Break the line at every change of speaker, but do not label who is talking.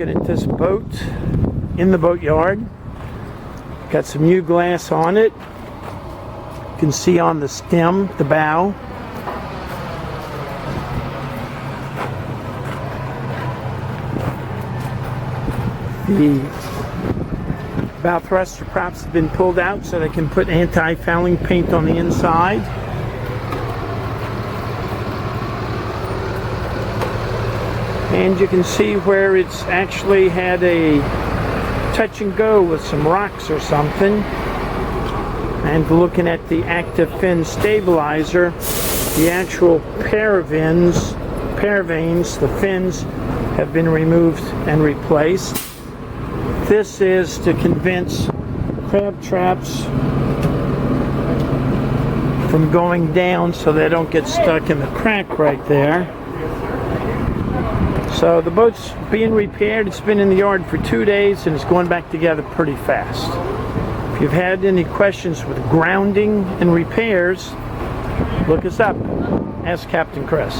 looking at this boat in the boatyard. Got some new glass on it. You can see on the stem, the bow. The bow thruster props have been pulled out so they can put anti-fouling paint on the inside. And you can see where it's actually had a touch and go with some rocks or something. And looking at the active fin stabilizer, the actual paraveins, the fins have been removed and replaced. This is to convince crab traps from going down so they don't get stuck in the crack right there. So the boat's being repaired. It's been in the yard for 2 days and it's going back together pretty fast. If you've had any questions with grounding and repairs, look us up. Ask Captain Chris.